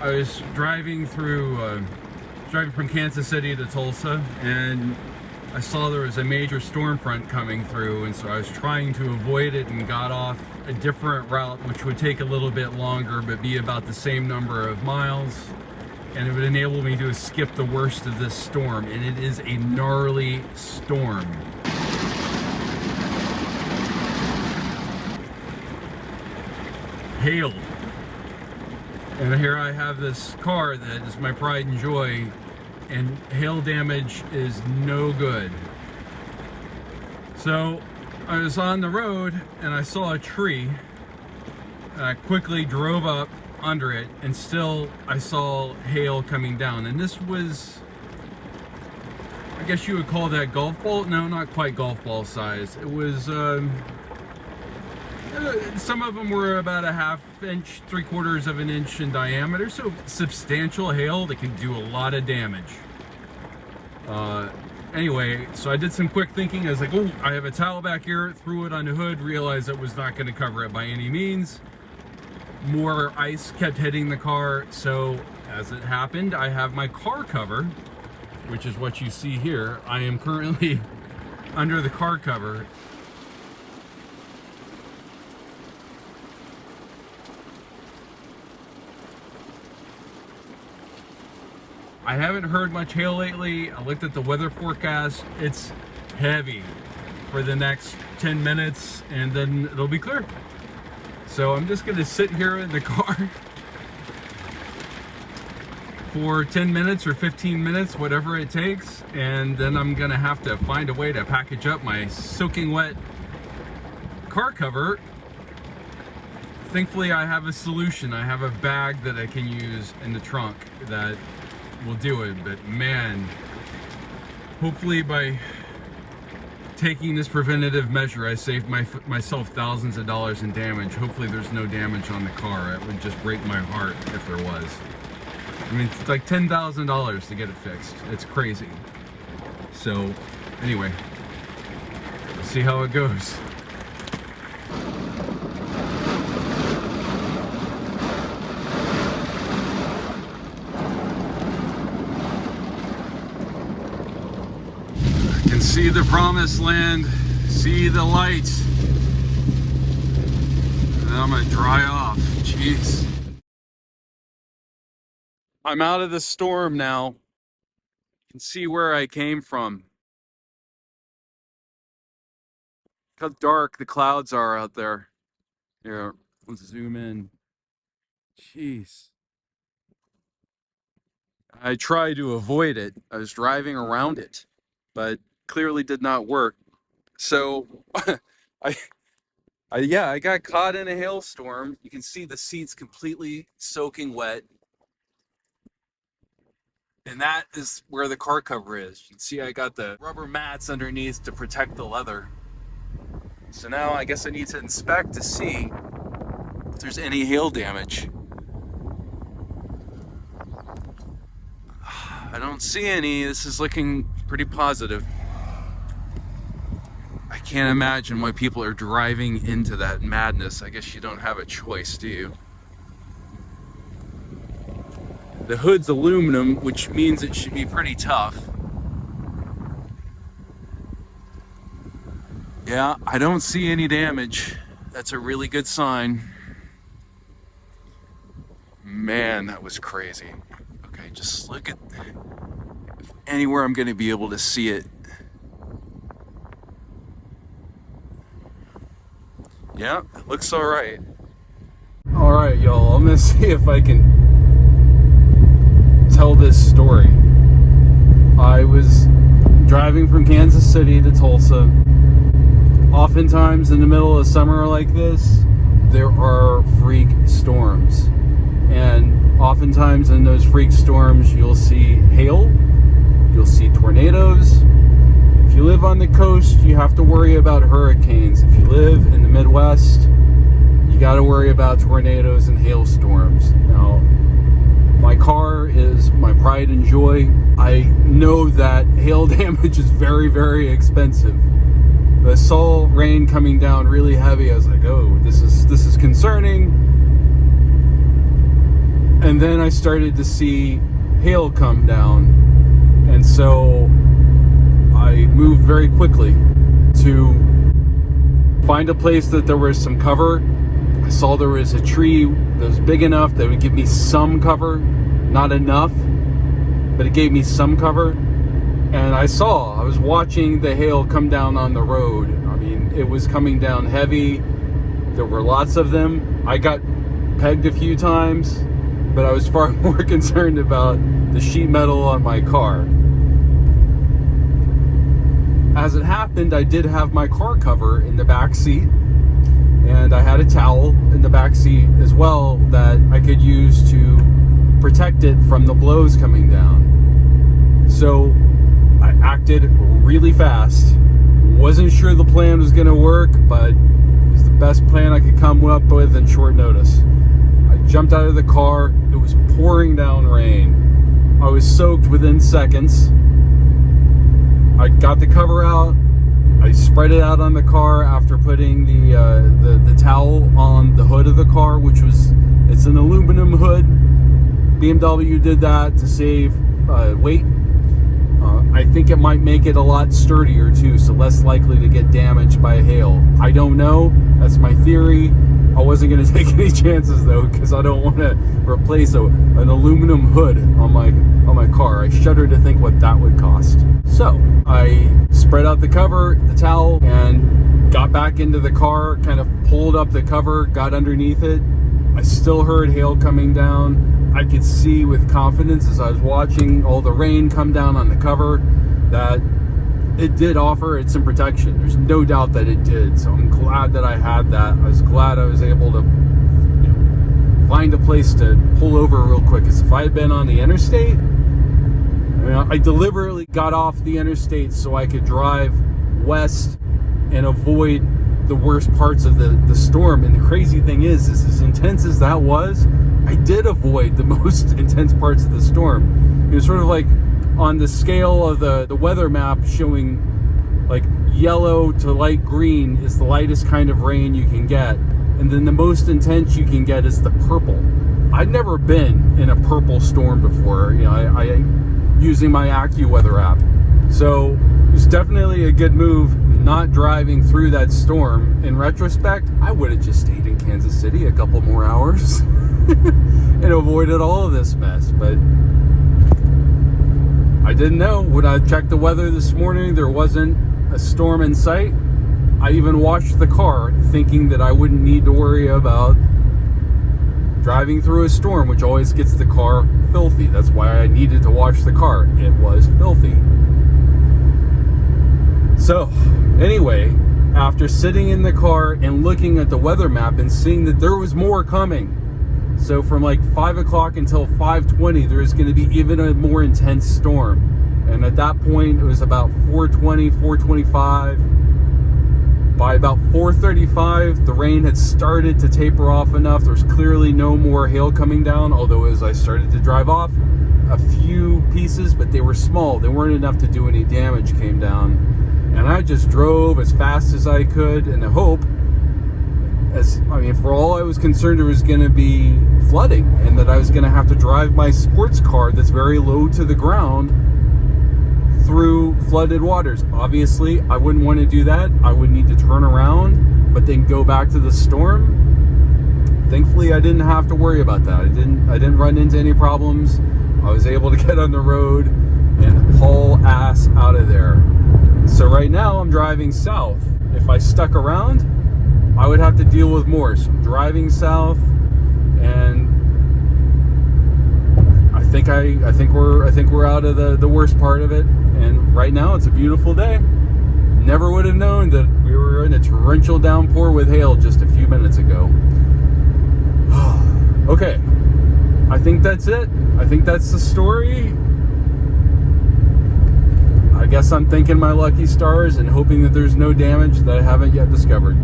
I was driving from Kansas City to Tulsa, and I saw there was a major storm front coming through, and so I was trying to avoid it and got off a different route, which would take a little bit longer but be about the same number of miles, and it would enable me to skip the worst of this storm. And it is a gnarly storm. Hail. And here I have this car that is my pride and joy, and hail damage is no good. So I was on the road and I saw a tree, and I quickly drove up under it, and still I saw hail coming down. And this was, I guess you would call that golf ball? No, not quite golf ball size. It was, some of them were about a ½ inch, 3/4 of an inch in diameter, so substantial hail that can do a lot of damage. Anyway, so I did some quick thinking. I was like, oh, I have a towel back here, threw it on the hood, realized it was not going to cover it by any means. More ice kept hitting the car, so as it happened, I have my car cover, which is what you see here. I am currently under the car cover. I haven't heard much hail lately. I looked at the weather forecast. It's heavy for the next 10 minutes, and then it'll be clear. So I'm just gonna sit here in the car for 10 minutes or 15 minutes, whatever it takes, and then I'm gonna have to find a way to package up my soaking wet car cover. Thankfully, I have a solution. I have a bag that I can use in the trunk that will do it. But man, hopefully by taking this preventative measure, I saved myself thousands of dollars in damage. Hopefully there's no damage on the car. It would just break my heart if there was. I mean, it's like $10,000 to get it fixed. It's crazy. So anyway, we'll see how it goes. See the promised land, see the light. And I'm gonna dry off. Jeez. I'm out of the storm now. You can see where I came from. Look how dark the clouds are out there. Here, let's zoom in. Jeez. I tried to avoid it. I was driving around it, but clearly did not work. So I got caught in a hailstorm. You can see the seats completely soaking wet, and that is where the car cover is. You can see I got the rubber mats underneath to protect the leather. So now I guess I need to inspect to see if there's any hail damage. I don't see any. This is looking pretty positive. I can't imagine why people are driving into that madness. I guess you don't have a choice, do you? The hood's aluminum, which means it should be pretty tough. Yeah, I don't see any damage. That's a really good sign. Man, that was crazy. Okay, just look at anywhere I'm going to be able to see it. Yeah, it looks all right. All right, y'all, I'm gonna see if I can tell this story. I was driving from Kansas City to Tulsa. Oftentimes in the middle of summer like this, there are freak storms. And oftentimes in those freak storms, you'll see hail, you'll see tornadoes. If you live on the coast, you have to worry about hurricanes. If you live in the Midwest, you got to worry about tornadoes and hailstorms. Now, my car is my pride and joy. I know that hail damage is very, very expensive. I saw rain coming down really heavy. I was like, oh, this is concerning. And then I started to see hail come down. And so I moved very quickly to find a place that there was some cover. I saw there was a tree that was big enough that would give me some cover. Not enough, but it gave me some cover. And I was watching the hail come down on the road. I mean, it was coming down heavy. There were lots of them. I got pegged a few times, but I was far more concerned about the sheet metal on my car. As it happened, I did have my car cover in the back seat, and I had a towel in the back seat as well that I could use to protect it from the blows coming down. So I acted really fast. Wasn't sure the plan was going to work, but it was the best plan I could come up with in short notice. I jumped out of the car. It was pouring down rain. I was soaked within seconds. I got the cover out. I spread it out on the car after putting the towel on the hood of the car, it's an aluminum hood. BMW did that to save weight. I think it might make it a lot sturdier too, so less likely to get damaged by hail. I don't know. That's my theory. I wasn't going to take any chances though, because I don't want to replace an aluminum hood on my car. I shudder to think what that would cost. So I spread out the cover, the towel, and got back into the car, kind of pulled up the cover, got underneath it. I still heard hail coming down. I could see with confidence as I was watching all the rain come down on the cover that it did offer it some protection. There's no doubt that it did. So I'm glad that I had that. I was glad I was able to find a place to pull over real quick. Because if I had been on the interstate, I deliberately got off the interstate so I could drive west and avoid the worst parts of the storm. And the crazy thing is as intense as that was, I did avoid the most intense parts of the storm. It was sort of like on the scale of the weather map showing like yellow to light green is the lightest kind of rain you can get. And then the most intense you can get is the purple. I'd never been in a purple storm before, I using my AccuWeather app. So it was definitely a good move not driving through that storm. In retrospect, I would have just stayed in Kansas City a couple more hours and avoided all of this mess. But I didn't know. When I checked the weather this morning, there wasn't a storm in sight. I even washed the car thinking that I wouldn't need to worry about driving through a storm, which always gets the car filthy. That's why I needed to wash the car. It was filthy. So, anyway, after sitting in the car and looking at the weather map and seeing that there was more coming, so from like 5 o'clock until 5:20, there was going to be even a more intense storm. And at that point, it was about 4:20, 4:25. By about 4:35, the rain had started to taper off enough. There was clearly no more hail coming down, although as I started to drive off, a few pieces, but they were small. They weren't enough to do any damage came down. And I just drove as fast as I could in the hope, for all I was concerned, there was going to be flooding and that I was going to have to drive my sports car that's very low to the ground through flooded waters. Obviously, I wouldn't want to do that. I would need to turn around, but then go back to the storm. Thankfully, I didn't have to worry about that. I didn't run into any problems. I was able to get on the road and haul ass out of there. So right now, I'm driving south. If I stuck around, I would have to deal with more. So I'm driving south, and I think we're out of the worst part of it. And right now, it's a beautiful day. Never would have known that we were in a torrential downpour with hail just a few minutes ago. Okay, I think that's it. I think that's the story. I guess I'm thanking my lucky stars and hoping that there's no damage that I haven't yet discovered.